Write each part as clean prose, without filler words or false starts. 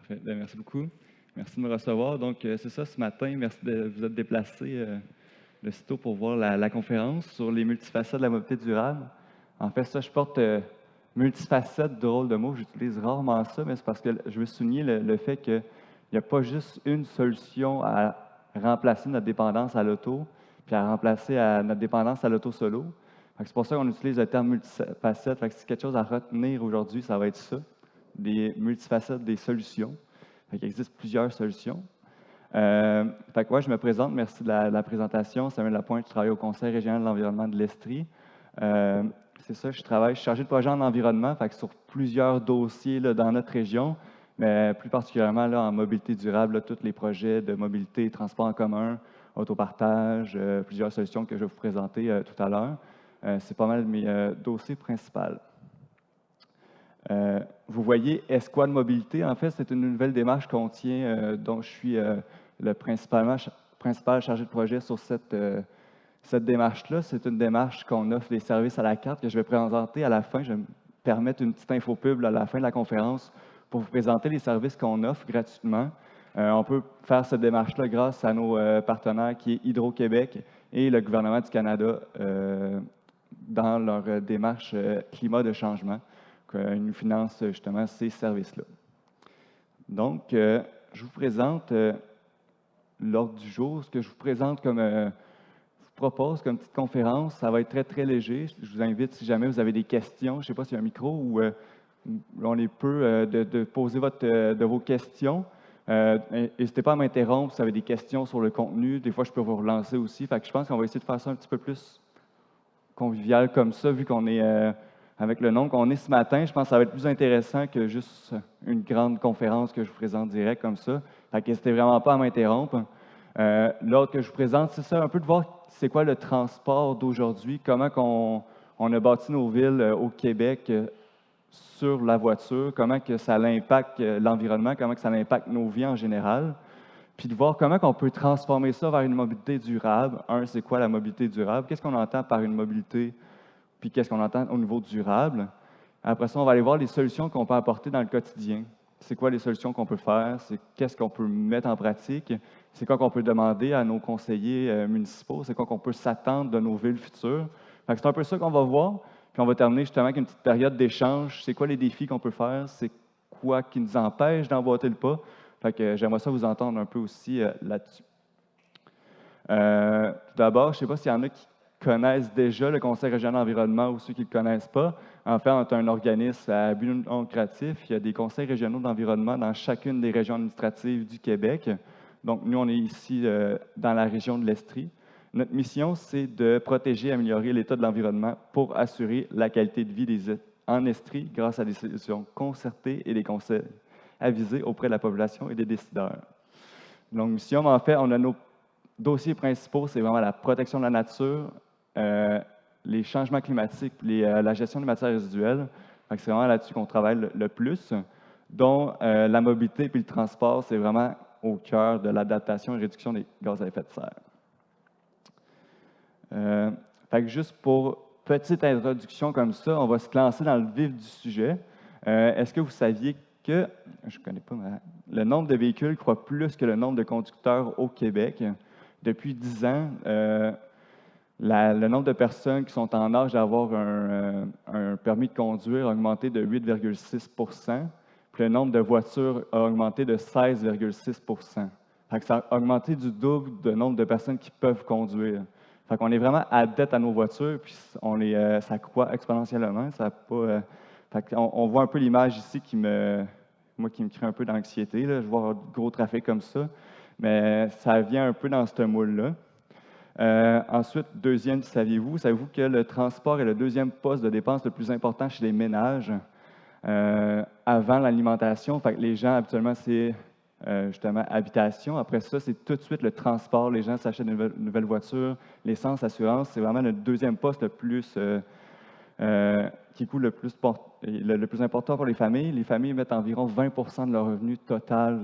Parfait. Ben, merci beaucoup. Merci de me recevoir. Donc, c'est ça, ce matin, merci de vous être déplacé de si tôt pour voir la conférence sur les multifacettes de la mobilité durable. En fait, ça, je porte multifacette, drôle de mot, j'utilise rarement ça, mais c'est parce que je veux souligner le fait qu'il n'y a pas juste une solution à remplacer notre dépendance à l'auto, puis à remplacer notre dépendance à l'auto solo. C'est pour ça qu'on utilise le terme multifacette. Fait que si quelque chose à retenir aujourd'hui, ça va être ça, des multifacettes, des solutions. Il existe plusieurs solutions. Je me présente. Merci de la présentation. Samuel Lapointe, je travaille au Conseil régional de l'environnement de l'Estrie. C'est ça, je suis chargé de projet en environnement, sur plusieurs dossiers là, dans notre région, mais plus particulièrement là, en mobilité durable, là, tous les projets de mobilité, transport en commun, autopartage, plusieurs solutions que je vais vous présenter tout à l'heure. C'est pas mal mes dossiers principaux. Vous voyez Esquad Mobilité, en fait, c'est une nouvelle démarche qu'on tient, dont je suis le principal chargé de projet sur cette démarche-là. C'est une démarche qu'on offre des services à la carte que je vais présenter à la fin. Je vais me permettre une petite infopub à la fin de la conférence pour vous présenter les services qu'on offre gratuitement. On peut faire cette démarche-là grâce à nos partenaires qui est Hydro-Québec et le gouvernement du Canada dans leur démarche climat de changement. Ils nous financent justement ces services-là. Donc, je vous présente l'ordre du jour. Ce que je vous présente je vous propose comme petite conférence, ça va être très, très léger. Je vous invite, si jamais vous avez des questions, je ne sais pas s'il y a un micro ou on est peu, de poser de vos questions. N'hésitez pas à m'interrompre si vous avez des questions sur le contenu. Des fois, je peux vous relancer aussi. Je pense qu'on va essayer de faire ça un petit peu plus convivial comme ça, vu qu'on est avec le nombre qu'on est ce matin. Je pense que ça va être plus intéressant que juste une grande conférence que je vous présente direct comme ça. N'hésitez vraiment pas à m'interrompre. L'autre que je vous présente, c'est ça, un peu de voir c'est quoi le transport d'aujourd'hui, comment on a bâti nos villes au Québec sur la voiture, comment que ça impacte l'environnement, comment que ça impacte nos vies en général, puis de voir comment on peut transformer ça vers une mobilité durable. C'est quoi la mobilité durable? Qu'est-ce qu'on entend par une mobilité, puis qu'est-ce qu'on entend au niveau durable? Après ça, on va aller voir les solutions qu'on peut apporter dans le quotidien. C'est quoi les solutions qu'on peut faire? Qu'est-ce qu'on peut mettre en pratique? C'est quoi qu'on peut demander à nos conseillers municipaux? C'est quoi qu'on peut s'attendre de nos villes futures? C'est un peu ça qu'on va voir. Puis on va terminer justement avec une petite période d'échange. C'est quoi les défis qu'on peut faire? C'est quoi qui nous empêche d'emboîter le pas? J'aimerais ça vous entendre un peu aussi là-dessus. Tout d'abord, je ne sais pas s'il y en a qui connaissent déjà le Conseil régional de l'environnement ou ceux qui ne le connaissent pas. En fait, on est un organisme à but non lucratif. Il y a des conseils régionaux d'environnement dans chacune des régions administratives du Québec. Donc, nous, on est ici dans la région de l'Estrie. Notre mission, c'est de protéger et améliorer l'état de l'environnement pour assurer la qualité de vie en Estrie grâce à des solutions concertées et des conseils avisés auprès de la population et des décideurs. Donc, mission, en fait, on a nos dossiers principaux, c'est vraiment la protection de la nature, les changements climatiques, la gestion des matières résiduelles. C'est vraiment là-dessus qu'on travaille le plus, dont la mobilité et le transport, c'est vraiment au cœur de l'adaptation et réduction des gaz à effet de serre. Juste pour petite introduction comme ça, on va se lancer dans le vif du sujet. Est-ce que vous saviez que, je ne connais pas, le nombre de véhicules croît plus que le nombre de conducteurs au Québec? Depuis 10 ans, le nombre de personnes qui sont en âge d'avoir un permis de conduire a augmenté de 8,6 %, puis le nombre de voitures a augmenté de 16,6 %. Ça a augmenté du double du nombre de personnes qui peuvent conduire. On est vraiment adepte à nos voitures, puis ça croît exponentiellement. On voit un peu l'image ici qui me crée un peu d'anxiété. Je vois du gros trafic comme ça, mais ça vient un peu dans ce moule-là. Ensuite, deuxième, savez-vous que le transport est le deuxième poste de dépense le plus important chez les ménages avant l'alimentation? Les gens, habituellement, c'est justement habitation. Après ça, c'est tout de suite le transport. Les gens s'achètent une nouvelle voiture, l'essence, l'assurance. C'est vraiment le deuxième poste le plus qui coûte le plus important pour les familles. Les familles mettent environ 20 % de leur revenu total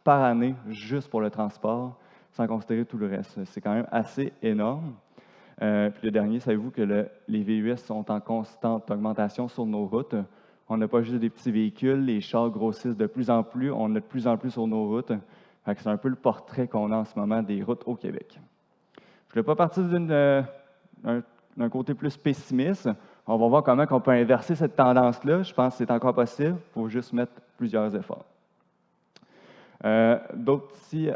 par année juste pour le transport, sans considérer tout le reste. C'est quand même assez énorme. Puis le dernier, savez-vous que les VUS sont en constante augmentation sur nos routes? On n'a pas juste des petits véhicules, les chars grossissent de plus en plus, on a de plus en plus sur nos routes. C'est un peu le portrait qu'on a en ce moment des routes au Québec. Je ne voulais pas partir d'un côté plus pessimiste. On va voir comment on peut inverser cette tendance-là. Je pense que c'est encore possible. Il faut juste mettre plusieurs efforts. D'autres petits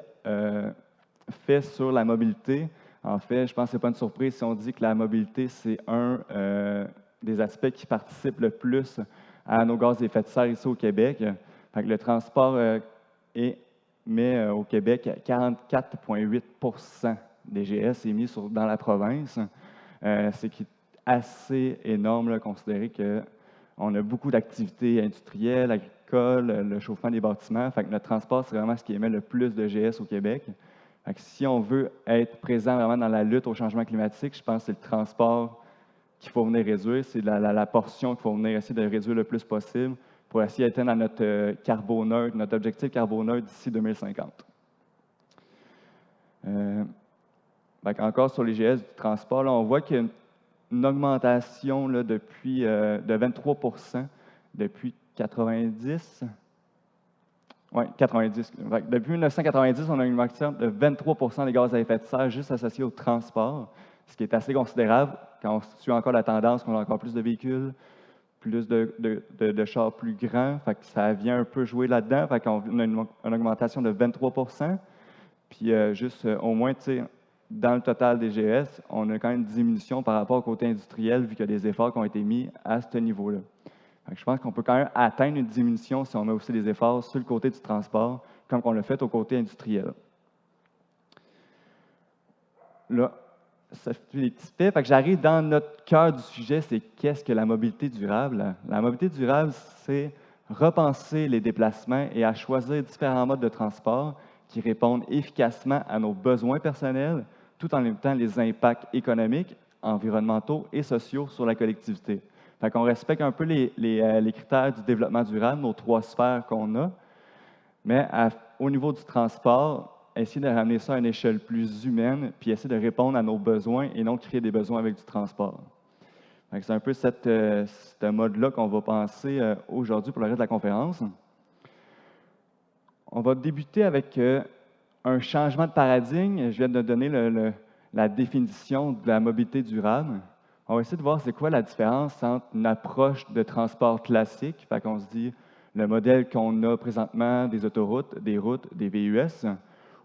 faits sur la mobilité. En fait, je pense que ce n'est pas une surprise si on dit que la mobilité, c'est un des aspects qui participent le plus à nos gaz à effet de serre ici au Québec. Fait que le transport met au Québec 44,8 des GS émis dans la province. C'est assez énorme, là, considérer qu'on a beaucoup d'activités industrielles, agricoles, le chauffement des bâtiments. Fait que notre transport, c'est vraiment ce qui émet le plus de GS au Québec. Fait que si on veut être présent vraiment dans la lutte au changement climatique, je pense que c'est le transport qu'il faut venir réduire. C'est la portion qu'il faut venir essayer de réduire le plus possible pour essayer d'atteindre notre carboneutre, notre objectif carboneutre d'ici 2050. Encore sur les GS du transport, là, on voit qu'il y a une augmentation là, de 23 depuis 90. Oui, 90. Depuis 1990, on a une augmentation de 23 des gaz à effet de serre juste associés au transport, ce qui est assez considérable quand on suit encore la tendance qu'on a encore plus de véhicules, plus de chars plus grands. Fait que ça vient un peu jouer là-dedans. On a une augmentation de 23 Puis au moins, dans le total des GS, on a quand même une diminution par rapport au côté industriel, vu qu'il y a des efforts qui ont été mis à ce niveau-là. Je pense qu'on peut quand même atteindre une diminution si on met aussi des efforts sur le côté du transport, comme on l'a fait au côté industriel. Là, ça fait des petits faits. J'arrive dans notre cœur du sujet, c'est qu'est-ce que la mobilité durable? La mobilité durable, c'est repenser les déplacements et à choisir différents modes de transport qui répondent efficacement à nos besoins personnels, tout en limitant les impacts économiques, environnementaux et sociaux sur la collectivité. On respecte un peu les critères du développement durable, nos 3 sphères qu'on a, mais au niveau du transport, essayer de ramener ça à une échelle plus humaine, puis essayer de répondre à nos besoins et non créer des besoins avec du transport. C'est un peu ce mode-là qu'on va penser aujourd'hui pour le reste de la conférence. On va débuter avec un changement de paradigme. Je viens de donner la définition de la mobilité durable. On va essayer de voir c'est quoi la différence entre une approche de transport classique, qu'on se dit le modèle qu'on a présentement des autoroutes, des routes, des VUS,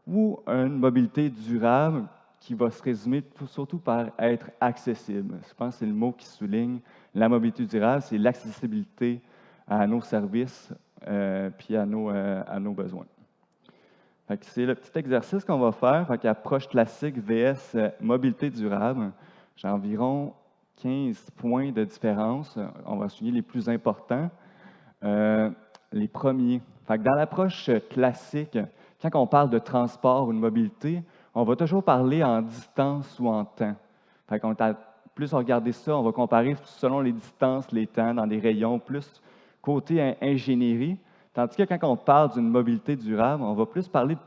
ou une mobilité durable qui va se résumer surtout par être accessible. Je pense que c'est le mot qui souligne la mobilité durable, c'est l'accessibilité à nos services puis à nos besoins. C'est le petit exercice qu'on va faire. Approche classique vs mobilité durable. J'ai environ 15 points de différence. On va souligner les plus importants. Les premiers. Dans l'approche classique, quand on parle de transport ou de mobilité, on va toujours parler en distance ou en temps. Plus on regarde ça, on va comparer selon les distances, les temps, dans des rayons, plus côté ingénierie. Tandis que quand on parle d'une mobilité durable, on va plus parler de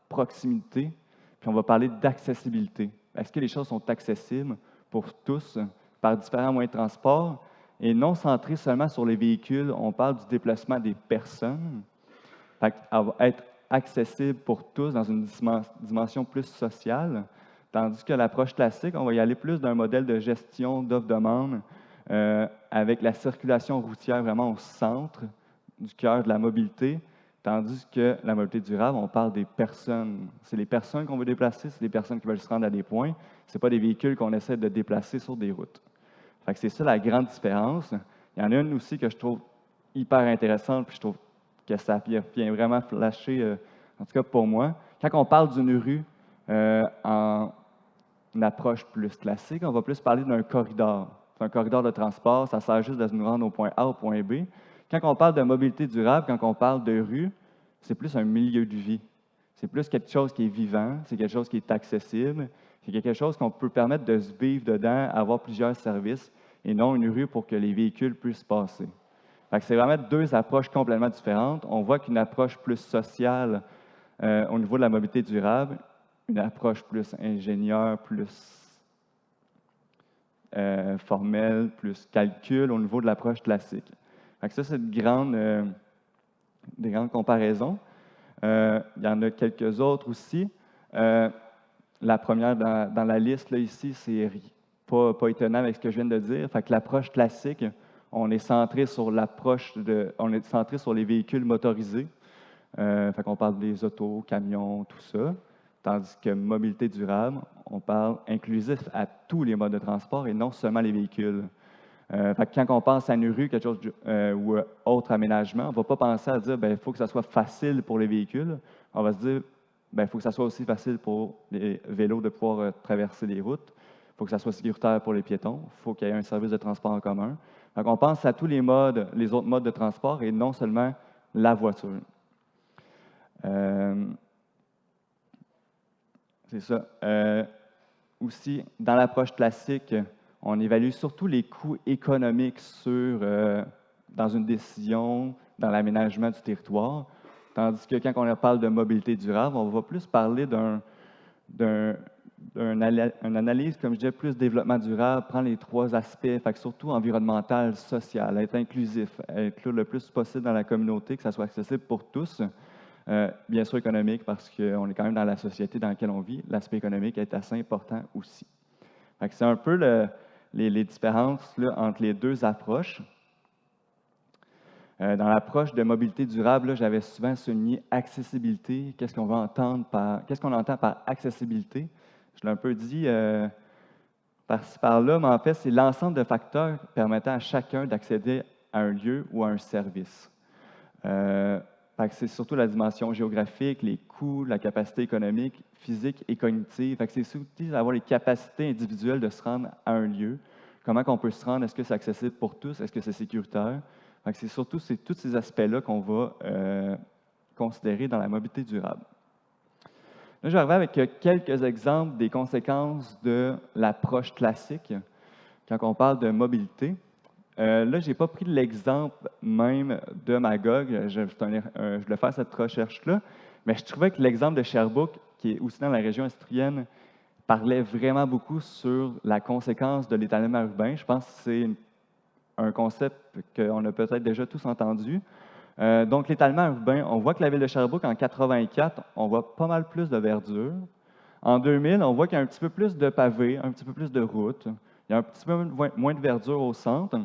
proximité, puis on va parler d'accessibilité. Est-ce que les choses sont accessibles pour tous par différents moyens de transport et non centré seulement sur les véhicules? On parle du déplacement des personnes. Être accessible pour tous dans une dimension plus sociale, tandis que l'approche classique, on va y aller plus d'un modèle de gestion d'offre-demande avec la circulation routière vraiment au centre du cœur de la mobilité, tandis que la mobilité durable, on parle des personnes. C'est les personnes qu'on veut déplacer, c'est les personnes qui veulent se rendre à des points, ce n'est pas des véhicules qu'on essaie de déplacer sur des routes. C'est ça la grande différence. Il y en a une aussi que je trouve hyper intéressante, puis je trouve que ça vient vraiment flasher, en tout cas pour moi. Quand on parle d'une rue en une approche plus classique, on va plus parler d'un corridor. C'est un corridor de transport, ça sert juste de nous rendre au point A au point B. Quand on parle de mobilité durable, quand on parle de rue, c'est plus un milieu de vie. C'est plus quelque chose qui est vivant, c'est quelque chose qui est accessible, c'est quelque chose qu'on peut permettre de se vivre dedans, avoir plusieurs services, et non une rue pour que les véhicules puissent passer. C'est vraiment 2 approches complètement différentes. On voit qu'une approche plus sociale au niveau de la mobilité durable, une approche plus ingénieure, plus formelle, plus calcul au niveau de l'approche classique. Fait que ça, c'est des grandes comparaisons. Il y en a quelques autres aussi. La première dans la liste là, ici, c'est pas étonnant avec ce que je viens de dire. Fait que l'approche classique, on est centré sur les véhicules motorisés. Fait qu'on parle des autos, camions, tout ça. Tandis que mobilité durable, on parle inclusif à tous les modes de transport et non seulement les véhicules. Fait que quand on pense à une rue, quelque chose ou autre aménagement, on ne va pas penser à dire il faut que ça soit facile pour les véhicules. On va se dire il faut que ça soit aussi facile pour les vélos de pouvoir traverser les routes. Il faut que ça soit sécuritaire pour les piétons. Il faut qu'il y ait un service de transport en commun. Donc, on pense à tous les autres modes de transport et non seulement la voiture. C'est ça. Aussi, dans l'approche classique, on évalue surtout les coûts économiques dans une décision, dans l'aménagement du territoire, tandis que quand on parle de mobilité durable, on va plus parler d'une analyse, comme je disais, plus développement durable, prend les trois aspects, fait que surtout environnemental, social, être inclusif, être le plus possible dans la communauté, que ça soit accessible pour tous. Bien sûr économique, parce qu'on est quand même dans la société dans laquelle on vit. L'aspect économique est assez important aussi. C'est un peu les différences là, entre les deux approches. Dans l'approche de mobilité durable, j'avais souvent souligné accessibilité. Qu'est-ce qu'on entend par accessibilité? Je l'ai un peu dit par-ci par-là, mais en fait, c'est l'ensemble de facteurs permettant à chacun d'accéder à un lieu ou à un service. C'est surtout la dimension géographique, les coûts, la capacité économique, physique et cognitive. C'est surtout d'avoir les capacités individuelles de se rendre à un lieu. Comment on peut se rendre? Est-ce que c'est accessible pour tous? Est-ce que c'est sécuritaire? C'est surtout tous ces aspects-là qu'on va considérer dans la mobilité durable. Là, je vais arriver avec quelques exemples des conséquences de l'approche classique quand on parle de mobilité. Là, je n'ai pas pris l'exemple même de Magog. Je voulais faire cette recherche-là, mais je trouvais que l'exemple de Sherbrooke, qui est aussi dans la région estuarienne, parlait vraiment beaucoup sur la conséquence de l'étalement urbain. Je pense que c'est un concept qu'on a peut-être déjà tous entendu. Donc, l'étalement urbain, on voit que la ville de Sherbrooke, en 1984, on voit pas mal plus de verdure. En 2000, on voit qu'il y a un petit peu plus de pavés, un petit peu plus de routes. Il y a un petit peu moins de verdure au centre.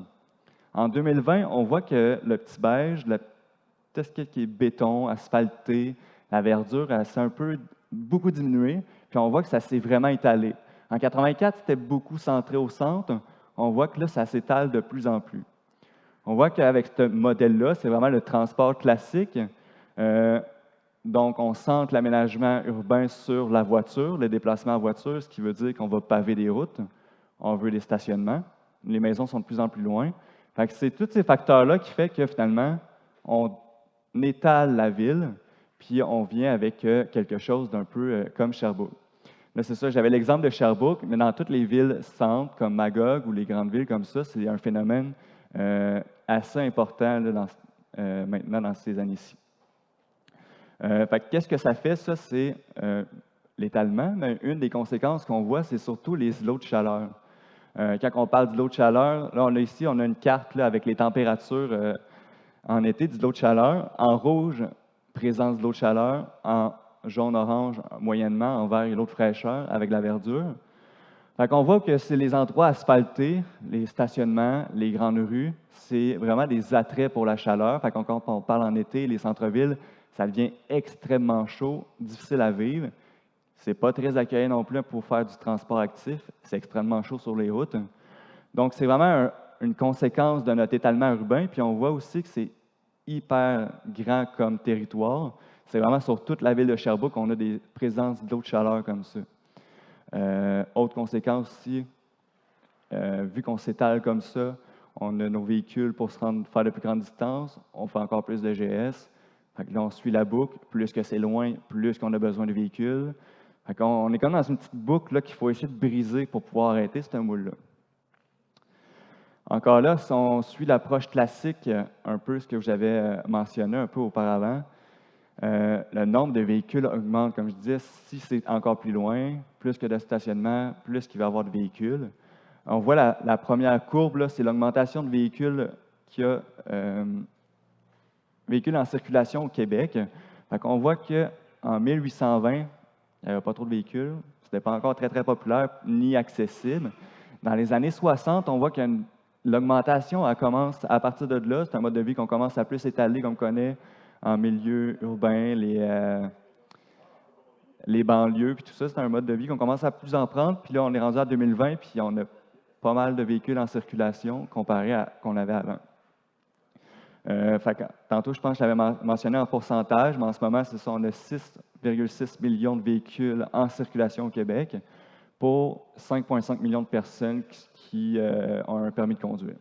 En 2020, on voit que le petit beige, tout ce qui est béton, asphalté, la verdure, elle s'est beaucoup diminué, puis on voit que ça s'est vraiment étalé. En 1984, c'était beaucoup centré au centre. On voit que là, ça s'étale de plus en plus. On voit qu'avec ce modèle-là, c'est vraiment le transport classique. Donc, on centre l'aménagement urbain sur la voiture, les déplacements en voiture, ce qui veut dire qu'on va paver des routes, on veut des stationnements, les maisons sont de plus en plus loin. C'est tous ces facteurs-là qui font que finalement, on étale la ville, puis on vient avec quelque chose d'un peu comme Sherbrooke. Là, c'est ça, j'avais l'exemple de Sherbrooke, mais dans toutes les villes centres, comme Magog ou les grandes villes comme ça, c'est un phénomène assez important là, maintenant dans ces années-ci. Qu'est-ce que ça fait? Ça, c'est l'étalement, mais une des conséquences qu'on voit, c'est surtout les îlots de chaleur. Quand on parle d'îlots de chaleur, là, on a une carte là, avec les températures en été d'îlots de chaleur. En rouge, présence d'îlots de chaleur. En jaune-orange, moyennement. En vert, îlots de fraîcheur avec la verdure. On voit que c'est les endroits asphaltés, les stationnements, les grandes rues, c'est vraiment des attraits pour la chaleur. Quand on parle en été, les centres-villes, ça devient extrêmement chaud, difficile à vivre. Ce n'est pas très accueillant non plus pour faire du transport actif. C'est extrêmement chaud sur les routes. Donc, c'est vraiment une conséquence de notre étalement urbain. Puis, on voit aussi que c'est hyper grand comme territoire. C'est vraiment sur toute la ville de Sherbrooke qu'on a des présences d'eau de chaleur comme ça. Autre conséquence aussi, vu qu'on s'étale comme ça, on a nos véhicules pour faire de plus grandes distances. On fait encore plus de GS. Là, on suit la boucle. Plus que c'est loin, plus qu'on a besoin de véhicules. On est comme dans une petite boucle qu'il faut essayer de briser pour pouvoir arrêter ce moule-là. Encore là, si on suit l'approche classique, un peu ce que j'avais mentionné un peu auparavant, le nombre de véhicules augmente, comme je disais, si c'est encore plus loin, plus que de stationnement, plus qu'il va y avoir de véhicules. On voit la première courbe, c'est l'augmentation de véhicules qu'il y a véhicules en circulation au Québec. On voit qu'en 1820, il n'y avait pas trop de véhicules. Ce n'était pas encore très, très populaire ni accessible. Dans les années 60, on voit que l'augmentation commence à partir de là. C'est un mode de vie qu'on commence à plus étaler, comme on connaît en milieu urbain, les banlieues, puis tout ça. C'est un mode de vie qu'on commence à plus en prendre. Puis là, on est rendu à 2020, puis on a pas mal de véhicules en circulation comparé à qu'on avait avant. Tantôt, je pense que je l'avais mentionné en pourcentage, mais en ce moment, on a 6,6 millions de véhicules en circulation au Québec pour 5,5 millions de personnes qui ont un permis de conduire.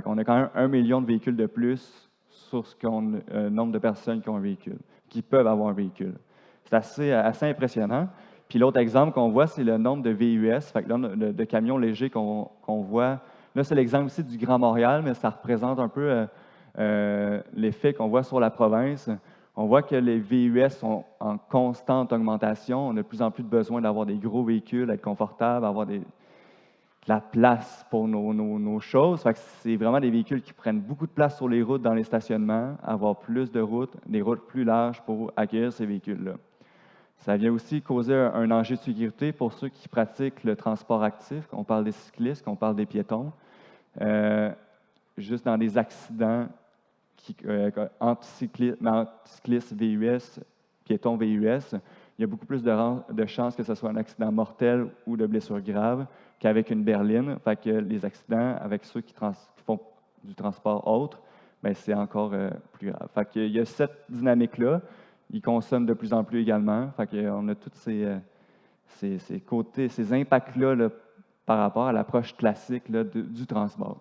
On a quand même 1 million de véhicules de plus sur ce nombre de personnes qui ont un véhicule, qui peuvent avoir un véhicule. C'est assez impressionnant. Puis l'autre exemple qu'on voit, c'est le nombre de VUS, le nombre de camions légers qu'on voit. Là, c'est l'exemple ici du Grand Montréal, mais ça représente un peu l'effet qu'on voit sur la province. On voit que les VUS sont en constante augmentation. On a de plus en plus de besoin d'avoir des gros véhicules, d'être confortable, avoir de la place pour nos choses. C'est vraiment des véhicules qui prennent beaucoup de place sur les routes, dans les stationnements, avoir plus de routes, des routes plus larges pour accueillir ces véhicules-là. Ça vient aussi causer un enjeu de sécurité pour ceux qui pratiquent le transport actif. On parle des cyclistes, on parle des piétons. Juste dans des accidents entre cyclistes VUS, piétons VUS, il y a beaucoup plus de chances que ce soit un accident mortel ou de blessure grave qu'avec une berline. Les accidents avec ceux qui font du transport autre, c'est encore plus grave. Il y a cette dynamique-là. Ils consomment de plus en plus également. On a tous ces côtés, ces impacts-là par rapport à l'approche classique du transport.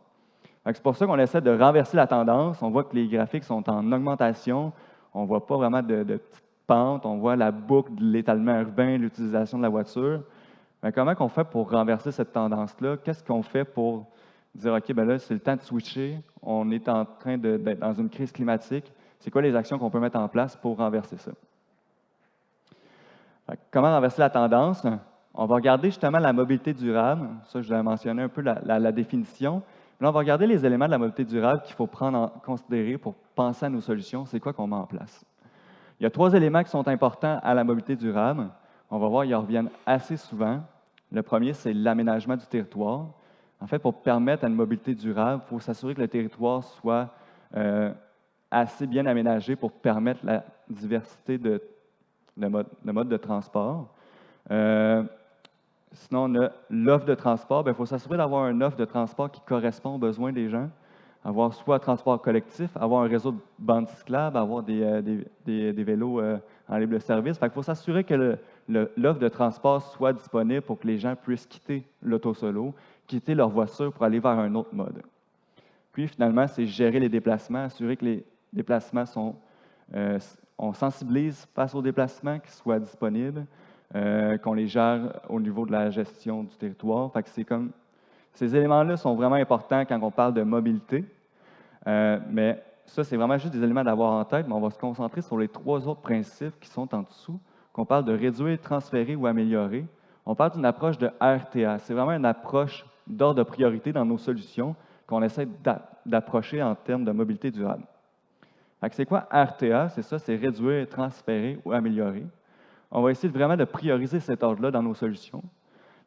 C'est pour ça qu'on essaie de renverser la tendance. On voit que les graphiques sont en augmentation. On ne voit pas vraiment de petites pentes. On voit la boucle de l'étalement urbain, l'utilisation de la voiture. Comment on fait pour renverser cette tendance-là? Qu'est-ce qu'on fait pour dire, OK, là, c'est le temps de switcher. On est en train d'être dans une crise climatique. C'est quoi les actions qu'on peut mettre en place pour renverser ça? Comment renverser la tendance? On va regarder justement la mobilité durable. Ça, je vais mentionner un peu la définition. Là, on va regarder les éléments de la mobilité durable qu'il faut prendre en considérer pour penser à nos solutions. C'est quoi qu'on met en place? Il y a 3 éléments qui sont importants à la mobilité durable. On va voir, ils reviennent assez souvent. Le premier, c'est l'aménagement du territoire. En fait, pour permettre à une mobilité durable, il faut s'assurer que le territoire soit assez bien aménagé pour permettre la diversité de modes de transport. Sinon, on a l'offre de transport. Il faut s'assurer d'avoir une offre de transport qui correspond aux besoins des gens. Avoir soit un transport collectif, avoir un réseau de bandes cyclables, avoir des vélos en libre service. Il faut s'assurer que l'offre de transport soit disponible pour que les gens puissent quitter l'auto-solo, quitter leur voiture pour aller vers un autre mode. Puis, finalement, c'est gérer les déplacements, assurer que les déplacements on sensibilise face aux déplacements, qu'ils soient disponibles, qu'on les gère au niveau de la gestion du territoire. Ces éléments-là sont vraiment importants quand on parle de mobilité. Mais ça, c'est vraiment juste des éléments d'avoir en tête, mais on va se concentrer sur les 3 autres principes qui sont en dessous, qu'on parle de réduire, transférer ou améliorer. On parle d'une approche de RTA. C'est vraiment une approche d'ordre de priorité dans nos solutions qu'on essaie d'approcher en termes de mobilité durable. C'est quoi RTA? C'est ça, c'est réduire, transférer ou améliorer. On va essayer vraiment de prioriser cet ordre-là dans nos solutions.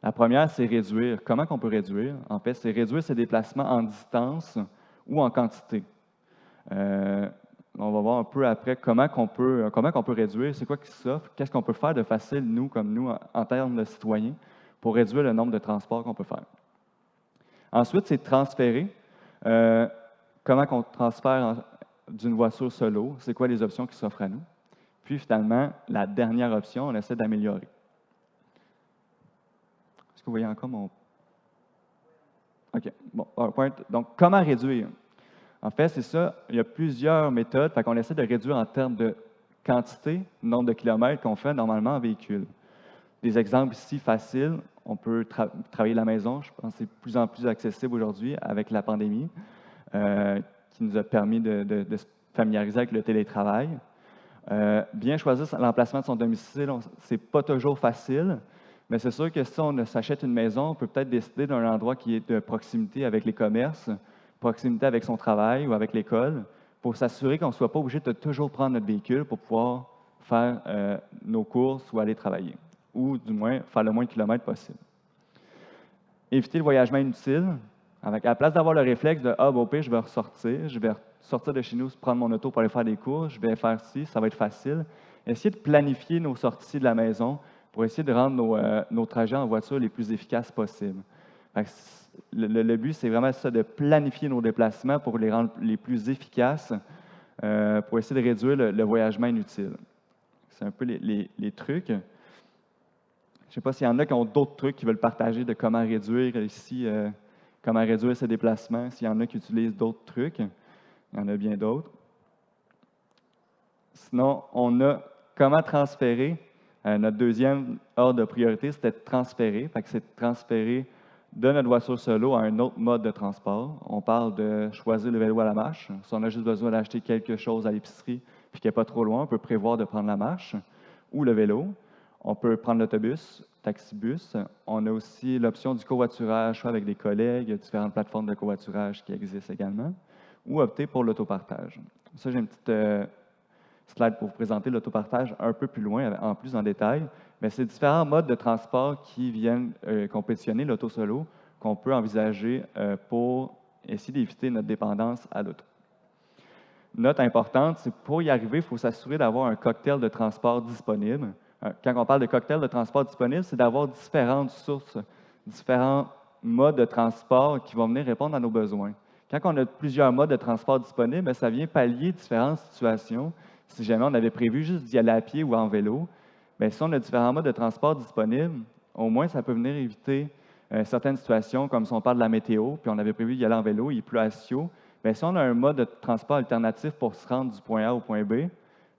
La première, c'est réduire. Comment on peut réduire? En fait, c'est réduire ses déplacements en distance ou en quantité. On va voir un peu après comment on peut réduire, c'est quoi qui s'offre, qu'est-ce qu'on peut faire de facile, nous, en termes de citoyens, pour réduire le nombre de transports qu'on peut faire. Ensuite, c'est transférer. Comment on transfère d'une voiture solo, c'est quoi les options qui s'offrent à nous. Puis finalement, la dernière option, on essaie d'améliorer. Est-ce que vous voyez encore mon... OK, bon, PowerPoint. Donc, comment réduire? En fait, c'est ça, il y a plusieurs méthodes. On essaie de réduire en termes de quantité, nombre de kilomètres qu'on fait normalement en véhicule. Des exemples ici faciles, on peut travailler à la maison, je pense que c'est de plus en plus accessible aujourd'hui avec la pandémie, qui nous a permis de se familiariser avec le télétravail. Bien choisir l'emplacement de son domicile, ce n'est pas toujours facile, mais c'est sûr que si on s'achète une maison, on peut peut-être décider d'un endroit qui est de proximité avec les commerces, proximité avec son travail ou avec l'école, pour s'assurer qu'on ne soit pas obligé de toujours prendre notre véhicule pour pouvoir faire nos courses ou aller travailler, ou du moins faire le moins de kilomètres possible. Éviter le voyagement inutile. À la place d'avoir le réflexe de « Ah, bon, au pire, je vais sortir de chez nous, prendre mon auto pour aller faire des courses, je vais faire ci, ça va être facile », essayer de planifier nos sorties de la maison pour essayer de rendre nos trajets en voiture les plus efficaces possibles. Le but, c'est vraiment ça, de planifier nos déplacements pour les rendre les plus efficaces, pour essayer de réduire le voyagement inutile. C'est un peu les trucs. Je ne sais pas s'il y en a qui ont d'autres trucs qui veulent partager de comment réduire ici, comment réduire ces déplacements, s'il y en a qui utilisent d'autres trucs. Il y en a bien d'autres. Sinon, on a comment transférer. Notre deuxième ordre de priorité, c'était de transférer. C'est de transférer de notre voiture solo à un autre mode de transport. On parle de choisir le vélo à la marche. Si on a juste besoin d'acheter quelque chose à l'épicerie puis qu'il n'est pas trop loin, on peut prévoir de prendre la marche ou le vélo. On peut prendre l'autobus, taxibus. On a aussi l'option du covoiturage, soit avec des collègues, il y a différentes plateformes de covoiturage qui existent également, ou opter pour l'autopartage. Ça, j'ai une petite slide pour vous présenter l'autopartage un peu plus loin, en plus en détail. Mais c'est différents modes de transport qui viennent compétitionner l'auto solo qu'on peut envisager pour essayer d'éviter notre dépendance à l'auto. Note importante, c'est pour y arriver, il faut s'assurer d'avoir un cocktail de transport disponible. Quand on parle de cocktail de transport disponible, c'est d'avoir différentes sources, différents modes de transport qui vont venir répondre à nos besoins. Quand on a plusieurs modes de transport disponibles, ça vient pallier différentes situations. Si jamais on avait prévu juste d'y aller à pied ou en vélo, bien, si on a différents modes de transport disponibles, au moins ça peut venir éviter certaines situations, comme si on parle de la météo, puis on avait prévu d'y aller en vélo, il pleut à Sio. Bien, si on a un mode de transport alternatif pour se rendre du point A au point B,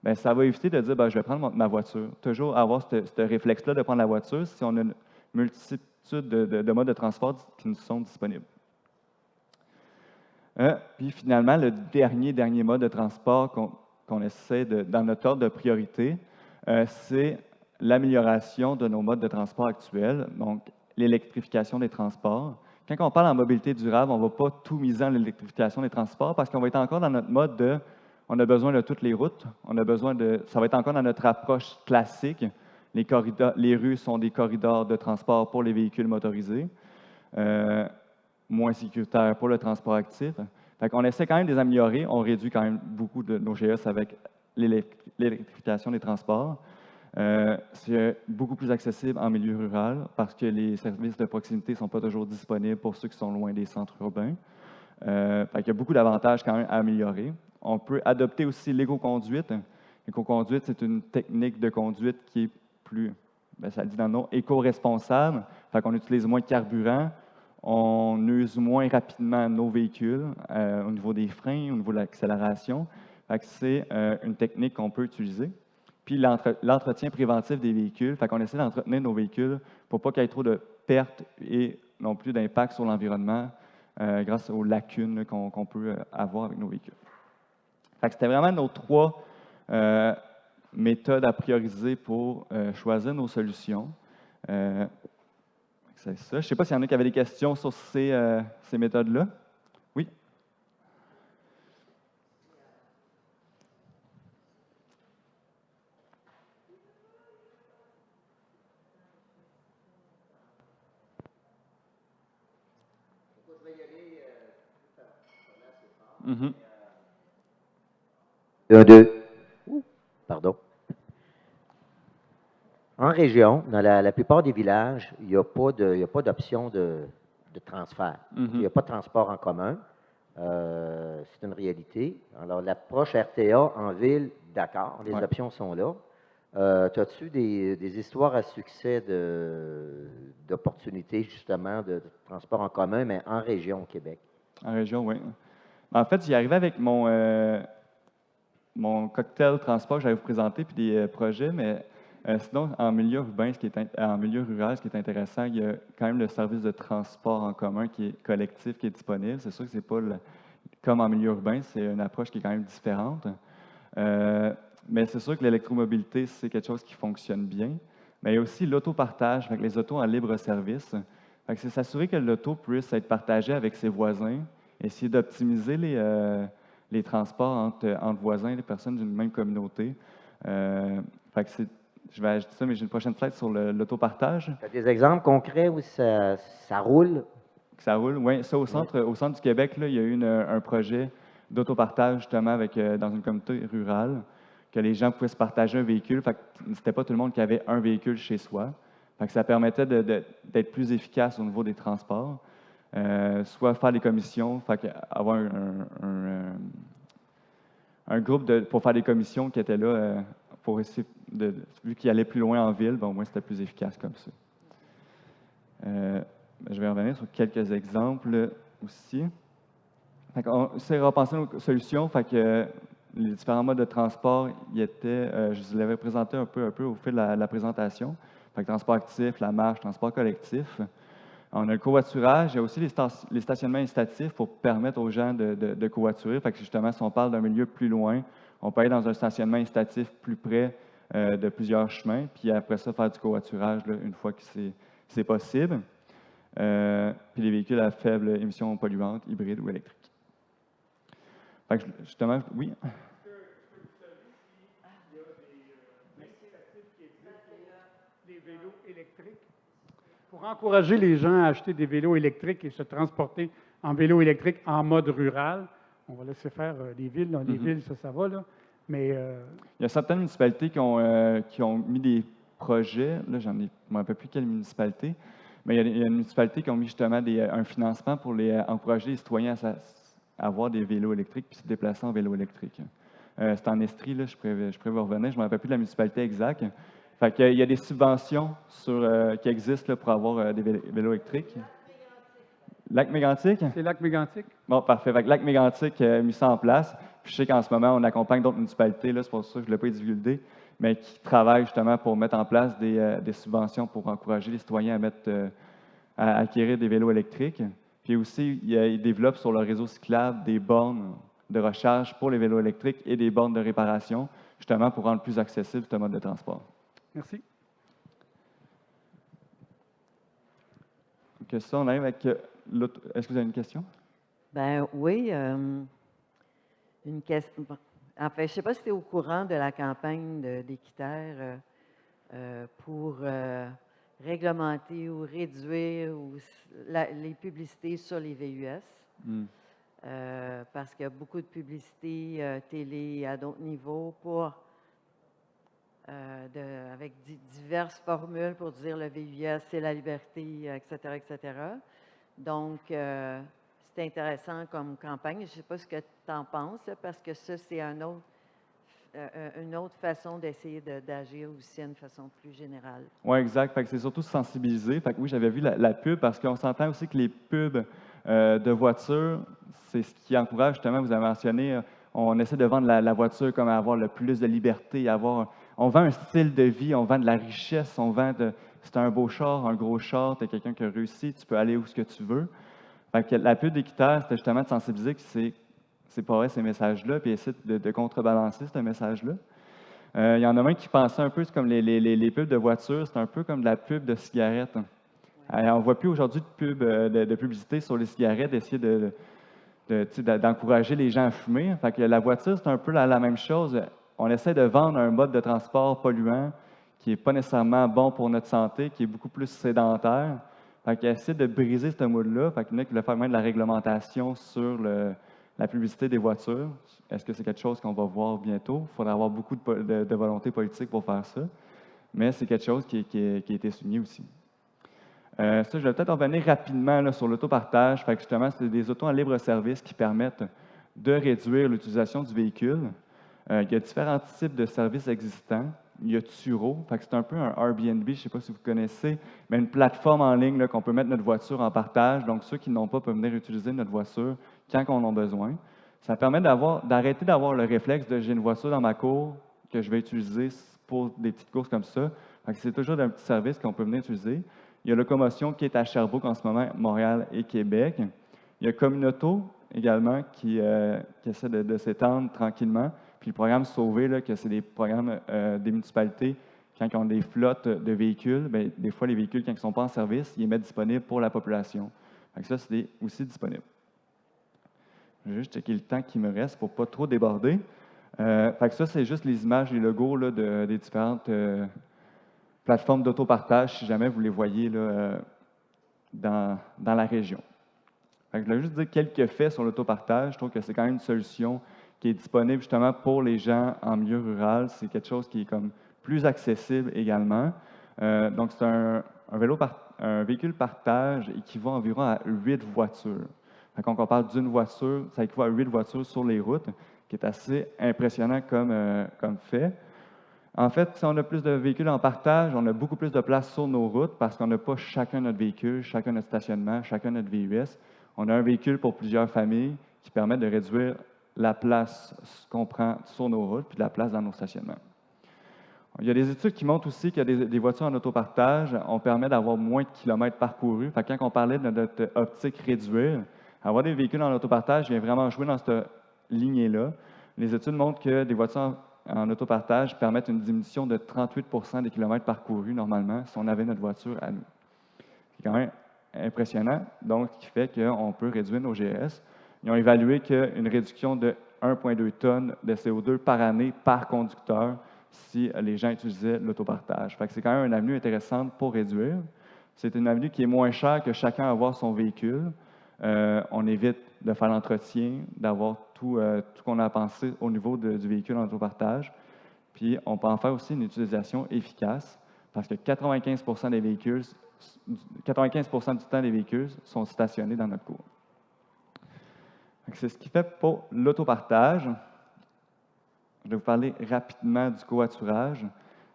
bien, ça va éviter de dire « je vais prendre ma voiture ». Toujours avoir ce réflexe-là de prendre la voiture si on a une multitude de modes de transport qui nous sont disponibles. Puis finalement, le dernier mode de transport qu'on essaie dans notre ordre de priorité, c'est l'amélioration de nos modes de transport actuels, donc l'électrification des transports. Quand on parle en mobilité durable, on ne va pas tout miser en l'électrification des transports parce qu'on va être encore dans notre mode de on a besoin de toutes les routes, ça va être encore dans notre approche classique. Les rues sont des corridors de transport pour les véhicules motorisés, moins sécuritaires pour le transport actif. On essaie quand même de les améliorer, on réduit quand même beaucoup de nos GES avec l'électrification des transports. C'est beaucoup plus accessible en milieu rural parce que les services de proximité ne sont pas toujours disponibles pour ceux qui sont loin des centres urbains. Il y a beaucoup d'avantages quand même à améliorer. On peut adopter aussi l'éco-conduite. L'éco-conduite, c'est une technique de conduite qui est plus, ça le dit dans le nom, éco-responsable. On utilise moins de carburant, on use moins rapidement nos véhicules au niveau des freins, au niveau de l'accélération. C'est une technique qu'on peut utiliser. Puis l'entretien préventif des véhicules, on essaie d'entretenir nos véhicules pour pas qu'il y ait trop de pertes et non plus d'impact sur l'environnement grâce aux lacunes qu'on peut avoir avec nos véhicules. C'était vraiment nos 3 méthodes à prioriser pour choisir nos solutions. C'est ça. Je ne sais pas s'il y en a qui avaient des questions sur ces méthodes-là. Oui? Mm-hmm. 1, 2. Pardon. En région, dans la plupart des villages, il n'y a pas d'option de transfert. Il n'y a pas de transport en commun. C'est une réalité. Alors, l'approche RTA en ville, d'accord, les options sont là. As-tu des histoires à succès d'opportunités, justement, de transport en commun, mais en région au Québec? En région, oui. En fait, j'y arrivais avec mon cocktail transport que j'allais vous présenter, puis des projets, mais sinon, en milieu urbain, en milieu rural, ce qui est intéressant, il y a quand même le service de transport en commun qui est collectif, qui est disponible. C'est sûr que ce n'est pas comme en milieu urbain, c'est une approche qui est quand même différente. Mais c'est sûr que l'électromobilité, c'est quelque chose qui fonctionne bien. Mais il y a aussi l'autopartage, les autos en libre service. C'est s'assurer que l'auto puisse être partagée avec ses voisins, essayer d'optimiser les transports entre voisins, les personnes d'une même communauté. Fait que je vais ajouter ça, mais j'ai une prochaine slide sur l'autopartage. Tu as des exemples concrets où ça roule? Que ça roule, oui. Ça, au centre du Québec, là, il y a eu un projet d'autopartage, justement, dans une communauté rurale, que les gens pouvaient se partager un véhicule. Fait que c'était pas tout le monde qui avait un véhicule chez soi. Fait que ça permettait d'être plus efficace au niveau des transports. Soit faire des commissions, fait que avoir un groupe pour faire des commissions qui était là pour essayer vu qu'il allait plus loin en ville, ben, au moins c'était plus efficace comme ça. Je vais revenir sur quelques exemples aussi. On s'est repensé nos solutions, fait que les différents modes de transport, je vous l'avais présenté un peu au fil de la présentation. Fait que transport actif, la marche, transport collectif. On a le covoiturage, il y a aussi les stationnements incitatifs pour permettre aux gens de covoiturer. Fait que justement, si on parle d'un milieu plus loin, on peut aller dans un stationnement incitatif plus près de plusieurs chemins, puis après ça, faire du covoiturage là, une fois que c'est possible. Puis les véhicules à faible émission polluante, hybrides ou électriques. Fait que justement, oui. Est-ce que vous savez s'il y a des incitatifs qui existent pour des vélos électriques? Pour encourager les gens à acheter des vélos électriques et se transporter en vélo électrique en mode rural, on va laisser faire les villes. Dans les villes, ça va, là. Mais, il y a certaines municipalités qui ont mis des projets. Là, je ne me rappelle plus quelle municipalité, mais il y a une municipalité qui a mis justement un financement pour encourager les citoyens à avoir des vélos électriques puis se déplacer en vélo électrique. C'est en Estrie, là, je pourrais vous revenir. Je ne me rappelle plus de la municipalité exacte. Fait qu'il y a des subventions qui existent là, pour avoir des vélos électriques. Lac Mégantic? c'est Lac Mégantic? Bon, parfait. Fait que Lac Mégantic a mis ça en place. Puis je sais qu'en ce moment, on accompagne d'autres municipalités, là, c'est pour ça que je ne l'ai pas divulgué, mais qui travaillent justement pour mettre en place des subventions pour encourager les citoyens à acquérir des vélos électriques. Puis aussi, ils développent sur leur réseau cyclable des bornes de recharge pour les vélos électriques et des bornes de réparation, justement pour rendre plus accessible ce mode de transport. Merci. Donc ça, on arrive avec l'autre. Est-ce que vous avez une question? Ben oui, une question. En fait, je ne sais pas si tu es au courant de la campagne d'Équiterre pour réglementer ou réduire les publicités sur les VUS. Parce qu'il y a beaucoup de publicités télé à d'autres niveaux avec diverses formules pour dire le VUS, c'est la liberté, etc., etc. Donc, c'est intéressant comme campagne. Je ne sais pas ce que tu en penses, parce que ça, c'est une autre façon d'essayer d'agir aussi d'une façon plus générale. Oui, exact. Fait que c'est surtout sensibiliser. Fait que oui, j'avais vu la pub parce qu'on s'entend aussi que les pubs de voitures, c'est ce qui encourage, justement, vous avez mentionné, on essaie de vendre la voiture comme avoir le plus de liberté, on vend un style de vie, on vend de la richesse, c'est un beau char, un gros char, tu es quelqu'un qui a réussi, tu peux aller où ce que tu veux. Fait que la pub d'Équiterre, c'était justement de sensibiliser que c'est pas vrai ces messages-là, puis essayer de contrebalancer ce message-là. Il y en a un qui pensait un peu comme les pubs de voitures, c'est un peu comme de la pub de cigarettes. On ne voit plus aujourd'hui de pub de publicité sur les cigarettes, d'essayer d'encourager les gens à fumer. Fait que la voiture, c'est un peu la même chose. On essaie de vendre un mode de transport polluant qui n'est pas nécessairement bon pour notre santé, qui est beaucoup plus sédentaire. Fait qu'il essaie de briser ce mode-là. Fait qu'il y en a qui veulent faire même de la réglementation sur la publicité des voitures. Est-ce que c'est quelque chose qu'on va voir bientôt? Il faudra avoir beaucoup de volonté politique pour faire ça. Mais c'est quelque chose qui a été souligné aussi. Ça, je vais peut-être revenir rapidement là, sur l'autopartage. Fait que justement, c'est des autos en libre service qui permettent de réduire l'utilisation du véhicule. Il y a différents types de services existants. Il y a Turo, c'est un peu un Airbnb, je ne sais pas si vous connaissez, mais une plateforme en ligne qu'on peut mettre notre voiture en partage. Donc, ceux qui n'ont pas peuvent venir utiliser notre voiture quand on en a besoin. Ça permet d'arrêter d'avoir le réflexe de j'ai une voiture dans ma cour que je vais utiliser pour des petites courses comme ça. C'est toujours un petit service qu'on peut venir utiliser. Il y a Locomotion qui est à Sherbrooke en ce moment, Montréal et Québec. Il y a Communauto également qui essaie de s'étendre tranquillement. Puis le programme Sauver, là, que c'est des programmes des municipalités, quand ils ont des flottes de véhicules, bien, des fois les véhicules, quand ils ne sont pas en service, ils les mettent disponibles pour la population. Donc ça, c'est aussi disponible. Je vais juste checker le temps qui me reste pour ne pas trop déborder. Fait que ça, c'est juste les images, les logos là, des différentes plateformes d'autopartage, si jamais vous les voyez là, dans la région. Fait que je voulais juste dire quelques faits sur l'autopartage. Je trouve que c'est quand même une solution qui est disponible justement pour les gens en milieu rural. C'est quelque chose qui est comme plus accessible également. Donc, c'est un véhicule partage équivaut environ à 8 voitures. Quand on parle d'une voiture, ça équivaut à 8 voitures sur les routes, qui est assez impressionnant comme fait. En fait, si on a plus de véhicules en partage, on a beaucoup plus de place sur nos routes parce qu'on n'a pas chacun notre véhicule, chacun notre stationnement, chacun notre VUS. On a un véhicule pour plusieurs familles qui permet de réduire la place qu'on prend sur nos routes puis la place dans nos stationnements. Il y a des études qui montrent aussi que des voitures en autopartage, on permet d'avoir moins de kilomètres parcourus. Fait que quand on parlait de notre optique réduire, avoir des véhicules en autopartage vient vraiment jouer dans cette lignée-là. Les études montrent que des voitures en autopartage permettent une diminution de 38 des kilomètres parcourus normalement si on avait notre voiture à nous. C'est quand même impressionnant, donc ce qui fait qu'on peut réduire nos GS. Ils ont évalué qu'une réduction de 1,2 tonnes de CO2 par année par conducteur si les gens utilisaient l'autopartage. C'est quand même une avenue intéressante pour réduire. C'est une avenue qui est moins chère que chacun avoir son véhicule. On évite de faire l'entretien, d'avoir tout qu'on a à penser au niveau du véhicule en autopartage. Puis, on peut en faire aussi une utilisation efficace parce que 95% des véhicules, 95% du temps des véhicules sont stationnés dans notre cour. C'est ce qui fait pour l'autopartage. Je vais vous parler rapidement du covoiturage,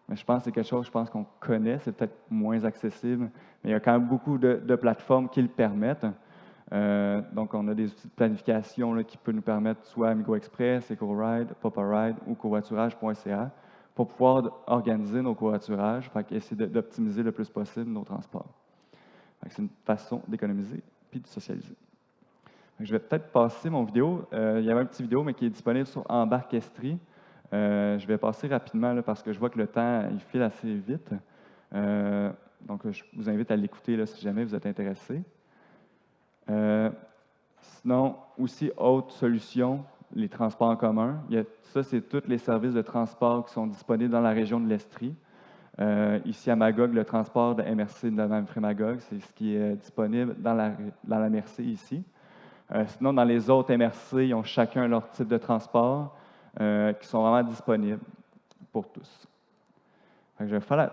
mais je pense que c'est quelque chose qu'on connaît, c'est peut-être moins accessible, mais il y a quand même beaucoup de plateformes qui le permettent. Donc, on a des outils de planification là, qui peuvent nous permettre soit Amigo Express, EcoRide, PapaRide ou covoiturage.ca pour pouvoir organiser nos covoiturages, essayer d'optimiser le plus possible nos transports. C'est une façon d'économiser puis de socialiser. Je vais peut-être passer mon vidéo. Il y avait un petit vidéo, mais qui est disponible sur Embarquestrie. Je vais passer rapidement là, parce que je vois que le temps il file assez vite. Donc, je vous invite à l'écouter si jamais vous êtes intéressé. Sinon, aussi, autre solution, les transports en commun. Ça, c'est tous les services de transport qui sont disponibles dans la région de l'Estrie. Ici, à Magog, le transport de MRC de la Frémagogue, c'est ce qui est disponible dans la MRC ici. Sinon, dans les autres MRC, ils ont chacun leur type de transport qui sont vraiment disponibles pour tous. Je vais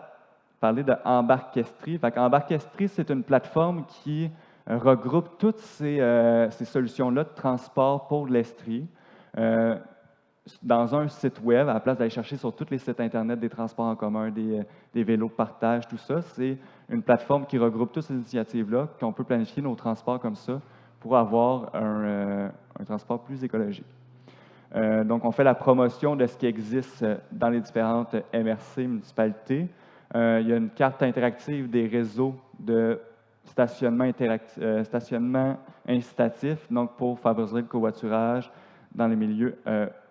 parler de Embarquestrie. Embarquestrie, c'est une plateforme qui regroupe toutes ces solutions-là de transport pour l'Estrie dans un site web, à la place d'aller chercher sur tous les sites Internet des transports en commun, des vélos de partage, tout ça. C'est une plateforme qui regroupe toutes ces initiatives-là, qu'on peut planifier nos transports comme ça pour avoir un transport plus écologique. Donc, on fait la promotion de ce qui existe dans les différentes MRC municipalités. Il y a une carte interactive des réseaux de stationnement incitatif, donc pour favoriser le covoiturage dans les milieux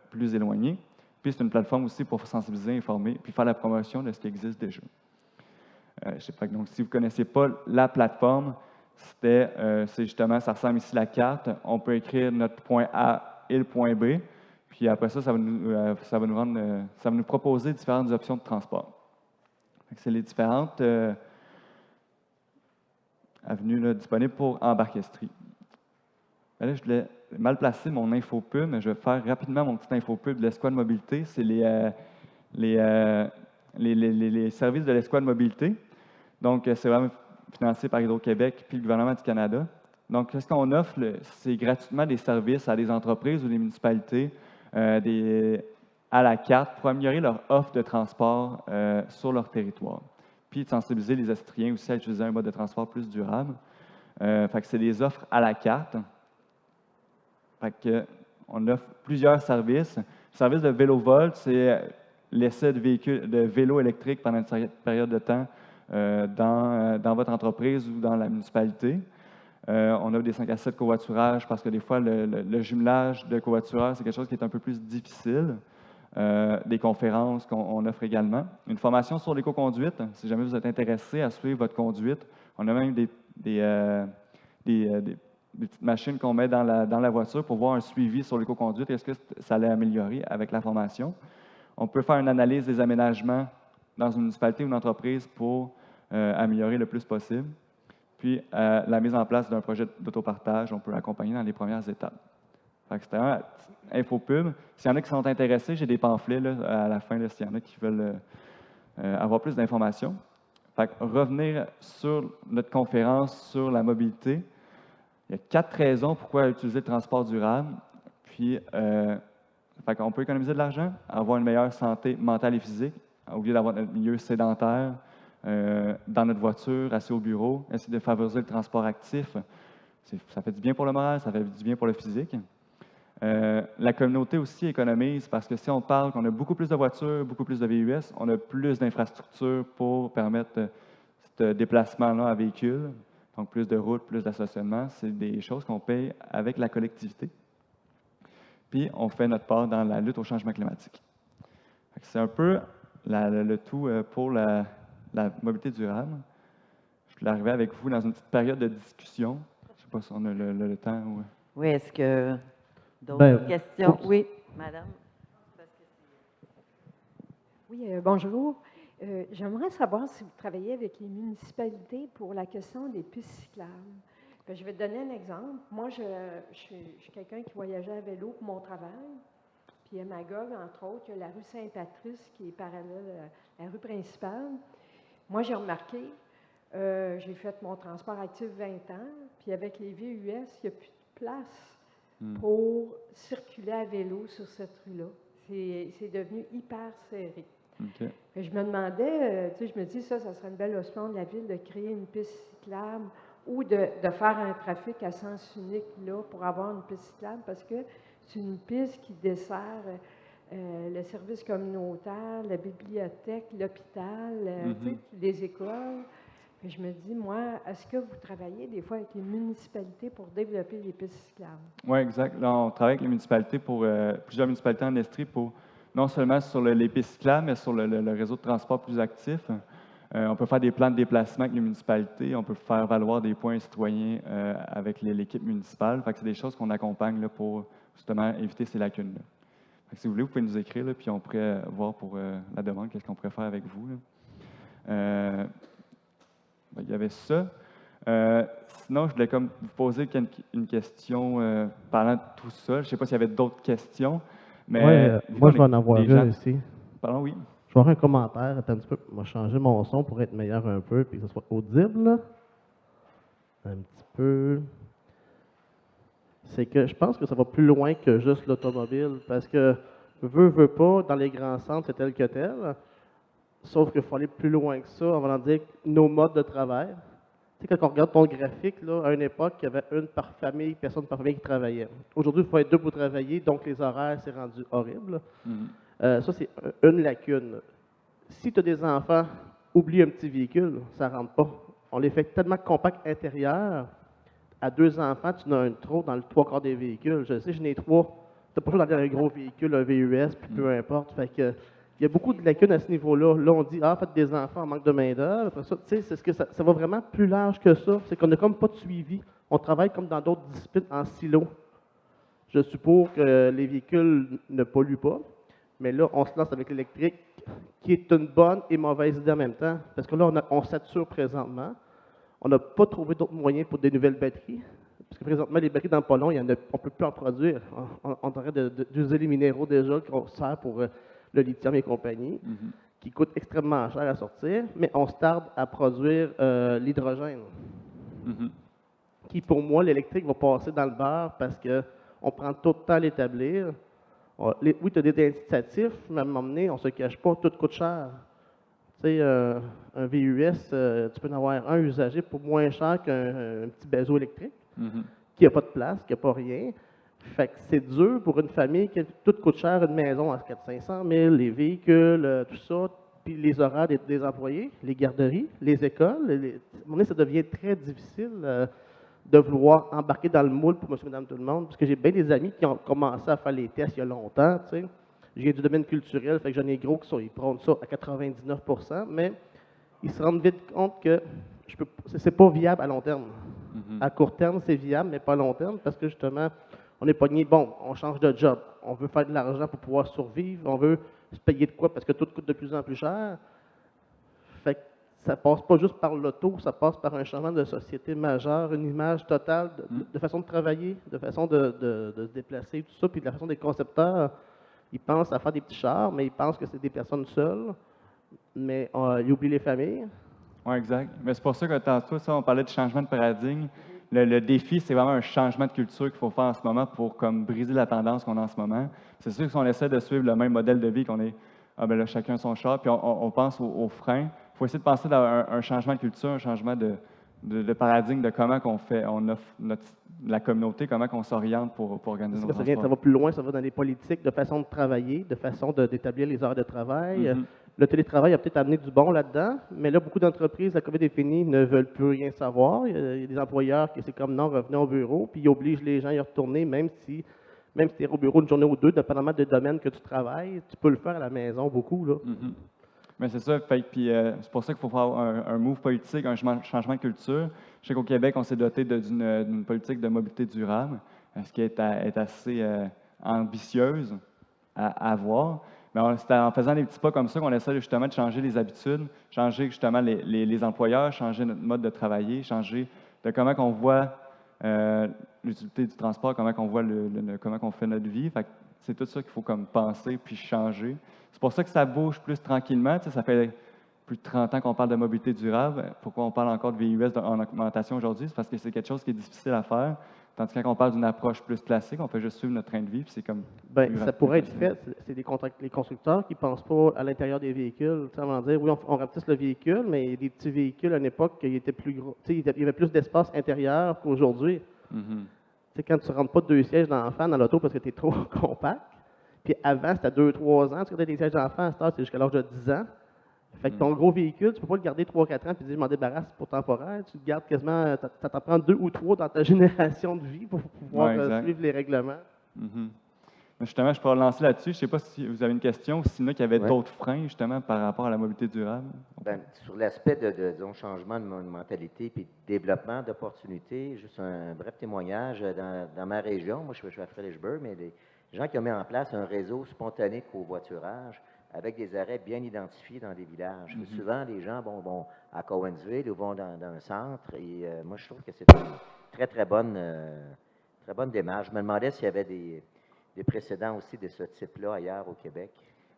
plus éloignés. Puis, c'est une plateforme aussi pour sensibiliser, informer, puis faire la promotion de ce qui existe déjà. Je sais pas, donc, si vous ne connaissez pas la plateforme, c'est justement, ça ressemble ici à la carte. On peut écrire notre point A et le point B. Puis après ça, ça va nous proposer différentes options de transport. C'est les différentes avenues là, disponibles pour Embarquestrie. Là, je voulais mal placer mon infopub, mais je vais faire rapidement mon petit infopub de l'Escouade Mobilité. C'est les services de l'Escouade Mobilité. Donc, c'est vraiment financé par Hydro-Québec puis le gouvernement du Canada. Donc, ce qu'on offre, c'est gratuitement des services à des entreprises ou des municipalités à la carte pour améliorer leur offre de transport sur leur territoire. Puis de sensibiliser les Estriens aussi à utiliser un mode de transport plus durable. C'est des offres à la carte. On offre plusieurs services. Le service de vélo-volt, c'est l'essai de vélo électrique pendant une période de temps dans votre entreprise ou dans la municipalité. On a des 5 à 7 covoiturages parce que des fois, le jumelage de covoiturage, c'est quelque chose qui est un peu plus difficile. Des conférences qu'on offre également. Une formation sur l'éco-conduite, si jamais vous êtes intéressé à suivre votre conduite. On a même des petites machines qu'on met dans la voiture pour voir un suivi sur l'éco-conduite. Est-ce que ça allait améliorer avec la formation? On peut faire une analyse des aménagements dans une municipalité ou une entreprise pour améliorer le plus possible. Puis, la mise en place d'un projet d'autopartage, on peut accompagner dans les premières étapes. C'était un infopub. S'il y en a qui sont intéressés, j'ai des pamphlets là, à la fin, s'il y en a qui veulent avoir plus d'informations. Revenir sur notre conférence sur la mobilité. Il y a 4 raisons pourquoi utiliser le transport durable. Puis, on peut économiser de l'argent, avoir une meilleure santé mentale et physique, au lieu d'avoir notre milieu sédentaire, dans notre voiture, assis au bureau, essayer de favoriser le transport actif. Ça fait du bien pour le moral, ça fait du bien pour le physique. La communauté aussi économise parce que si on parle qu'on a beaucoup plus de voitures, beaucoup plus de VUS, on a plus d'infrastructures pour permettre ce déplacement-là à véhicule. Donc, plus de routes, plus d'astationnement, c'est des choses qu'on paye avec la collectivité. Puis, on fait notre part dans la lutte au changement climatique. C'est un peu le tout pour la mobilité durable. Je voulais arriver avec vous dans une petite période de discussion. Je ne sais pas si on a le temps. Ou... Oui, est-ce que d'autres questions? Oui, madame. Oui, bonjour. J'aimerais savoir si vous travaillez avec les municipalités pour la question des pistes cyclables. Je vais te donner un exemple. Moi, je suis quelqu'un qui voyageait à vélo pour mon travail. Puis à Magog, entre autres, il y a la rue Saint-Patrice qui est parallèle à la rue principale. Moi, j'ai remarqué, j'ai fait mon transport actif 20 ans, puis avec les VUS, il n'y a plus de place pour circuler à vélo sur cette rue-là. C'est devenu hyper serré. Okay. Je me demandais, je me dis, ça serait une belle option de la ville de créer une piste cyclable ou de faire un trafic à sens unique là pour avoir une piste cyclable parce que c'est une piste qui dessert le service communautaire, la bibliothèque, l'hôpital, les écoles. Et je me dis, moi, est-ce que vous travaillez des fois avec les municipalités pour développer les pistes cyclables? Oui, exact. Là, on travaille avec les municipalités pour plusieurs municipalités en Estrie pour non seulement sur les pistes cyclables, mais sur le réseau de transport plus actif. On peut faire des plans de déplacement avec les municipalités, on peut faire valoir des points citoyens avec l'équipe municipale. C'est des choses qu'on accompagne là, pour justement éviter ces lacunes-là. Si vous voulez, vous pouvez nous écrire, là, puis on pourrait voir pour la demande qu'est-ce qu'on pourrait faire avec vous. Il y avait ça. Sinon, je voulais comme vous poser une question parlant de tout ça. Je ne sais pas s'il y avait d'autres questions. Mais moi, je vais en avoir une ici. Pardon, oui. Je vais avoir un commentaire. Attends un petit peu. Je vais changer mon son pour être meilleur un peu et que ce soit audible. Un petit peu. C'est que je pense que ça va plus loin que juste l'automobile. Parce que, veut pas, dans les grands centres, c'est tel que tel. Sauf qu'il faut aller plus loin que ça. On va en dire nos modes de travail. Tu sais, quand on regarde ton graphique, là, à une époque, il y avait une par famille, personne par famille qui travaillait. Aujourd'hui, il faut être deux pour travailler, donc les horaires, c'est rendu horrible. Ça, c'est une lacune. Si tu as des enfants, oublie un petit véhicule, ça ne rentre pas. On les fait tellement compacts intérieurs. À 2 enfants, tu en as un trop dans le 3/4 des véhicules. Je sais, j'en ai 3. Tu n'as pas besoin d'aller dans un gros véhicule, un VUS, puis peu importe. Fait que, il y a beaucoup de lacunes à ce niveau-là. Là, on dit, faites des enfants en manque de main-d'œuvre. Après ça, tu sais, ça va vraiment plus large que ça. C'est qu'on n'a comme pas de suivi. On travaille comme dans d'autres disciplines en silo. Je suppose que les véhicules ne polluent pas, mais là, on se lance avec l'électrique, qui est une bonne et mauvaise idée en même temps. Parce que là, on sature présentement. On n'a pas trouvé d'autres moyens pour des nouvelles batteries. Parce que présentement, les batteries dans le pas long, on ne peut plus en produire. On arrête d'user les minéraux déjà qu'on sert pour le lithium et compagnie, qui coûte extrêmement cher à sortir, mais on se tarde à produire l'hydrogène. Qui, pour moi, l'électrique va passer dans le beurre parce qu'on prend tout le temps à l'établir. Oui, tu as des incitatifs, mais à un moment donné, on ne se cache pas, tout coûte cher. Tu sais, un VUS, tu peux en avoir un usagé pour moins cher qu'un petit bézo électrique, qui n'a pas de place, qui n'a pas rien. Fait que c'est dur pour une famille qui tout coûte cher, une maison à 400-500 000, les véhicules, tout ça, puis les horaires des employés, les garderies, les écoles. À un moment donné, ça devient très difficile de vouloir embarquer dans le moule pour monsieur, madame, tout le monde, parce que j'ai bien des amis qui ont commencé à faire les tests il y a longtemps, tu sais. Je viens du domaine culturel, fait que j'en ai gros ils prennent ça à 99%, mais ils se rendent vite compte que c'est pas viable à long terme. À court terme, c'est viable, mais pas à long terme, parce que justement, on est pogné, bon, on change de job, on veut faire de l'argent pour pouvoir survivre, on veut se payer de quoi parce que tout coûte de plus en plus cher. Fait que ça passe pas juste par l'auto, ça passe par un changement de société majeur, une image totale de façon de travailler, de façon de se déplacer, tout ça, puis de la façon des concepteurs. Ils pensent à faire des petits chars, mais ils pensent que c'est des personnes seules, mais ils oublient les familles. Oui, exact. Mais c'est pour ça que tantôt, on parlait de changement de paradigme. Le défi, c'est vraiment un changement de culture qu'il faut faire en ce moment pour comme briser la tendance qu'on a en ce moment. C'est sûr que si on essaie de suivre le même modèle de vie qu'on est, ah ben là, chacun son char, puis on pense aux freins, il faut essayer de penser dans un changement de culture, un changement de paradigme de comment on offre la communauté, comment on s'oriente pour organiser nos transports. Ça va plus loin, ça va dans les politiques de façon de travailler, de façon d'établir les heures de travail. Le télétravail a peut-être amené du bon là-dedans, mais là, beaucoup d'entreprises, la COVID est finie, ne veulent plus rien savoir. Il y a des employeurs qui, c'est comme non, revenez au bureau, puis ils obligent les gens à y retourner, même si tu es au bureau une journée ou deux, dépendamment du domaine que tu travailles, tu peux le faire à la maison beaucoup, là. Mais c'est ça, puis c'est pour ça qu'il faut faire un move politique, un changement de culture. Je sais qu'au Québec, on s'est doté d'une politique de mobilité durable, ce qui est assez ambitieuse à avoir. Mais c'est en faisant des petits pas comme ça qu'on essaie justement de changer les habitudes, changer justement les employeurs, changer notre mode de travailler, changer de comment on voit l'utilité du transport, comment on voit comment on fait notre vie. Fait que c'est tout ça qu'il faut comme penser puis changer. C'est pour ça que ça bouge plus tranquillement. Tu sais, ça fait plus de 30 ans qu'on parle de mobilité durable. Pourquoi on parle encore de VUS en augmentation aujourd'hui? C'est parce que c'est quelque chose qui est difficile à faire. Tandis que quand on parle d'une approche plus classique, on fait juste suivre notre train de vie, puis c'est comme... ça pourrait être fait. C'est les constructeurs qui ne pensent pas à l'intérieur des véhicules. Tu sais, on va dire, oui, on rapetisse le véhicule, mais des petits véhicules, à une époque, ils étaient plus gros. Tu sais, il y avait plus d'espace intérieur qu'aujourd'hui. Tu sais, quand tu ne rentres pas 2 sièges d'enfant dans l'auto parce que tu es trop compact, puis avant, c'était 2-3 ans, tu regardais des sièges d'enfant, à cette heure, c'est jusqu'à l'âge de 10 ans. Fait que ton gros véhicule, tu ne peux pas le garder 3-4 ans puis dire je m'en débarrasse pour temporaire. Tu le gardes quasiment, ça t'en prend 2 ou 3 dans ta génération de vie pour pouvoir suivre les règlements. Justement, je pourrais lancer là-dessus. Je ne sais pas si vous avez une question ou s'il y en a qui avaient d'autres freins justement par rapport à la mobilité durable. Sur l'aspect de changement de mentalité et de développement d'opportunités, juste un bref témoignage. Dans ma région, moi je suis à Fredericksburg, mais les gens qui ont mis en place un réseau spontané de covoiturage avec des arrêts bien identifiés dans des villages. Souvent, les gens vont à Cowansville ou vont dans un centre. Et moi, je trouve que c'est une très, très bonne démarche. Je me demandais s'il y avait des précédents aussi de ce type-là ailleurs au Québec.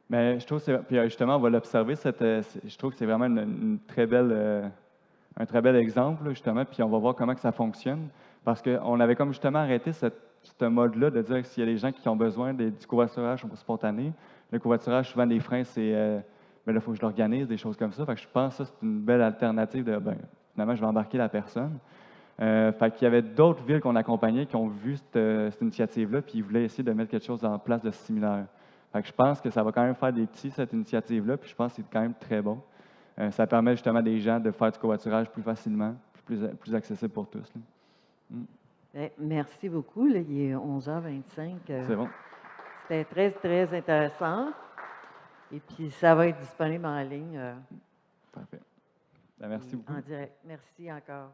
Mais je trouve puis justement, on va l'observer. Je trouve que c'est vraiment un très bel exemple, justement, puis on va voir comment que ça fonctionne. Parce qu'on avait comme justement arrêté ce mode-là de dire que s'il y a des gens qui ont besoin du covoiturage spontané, le covoiturage, souvent, des freins, c'est là, il faut que je l'organise, des choses comme ça. Fait que je pense que ça, c'est une belle alternative de, finalement, je vais embarquer la personne. Fait qu'il y avait d'autres villes qu'on accompagnait qui ont vu cette initiative-là, puis ils voulaient essayer de mettre quelque chose en place de similaire. Fait que je pense que ça va quand même faire des petits, cette initiative-là, puis je pense que c'est quand même très bon. Ça permet justement à des gens de faire du covoiturage plus facilement, plus accessible pour tous. Merci beaucoup. Là, il est 11h25. C'est bon. C'était très, très intéressant. Et puis, ça va être disponible en ligne. Parfait. Merci beaucoup. En direct. Merci encore.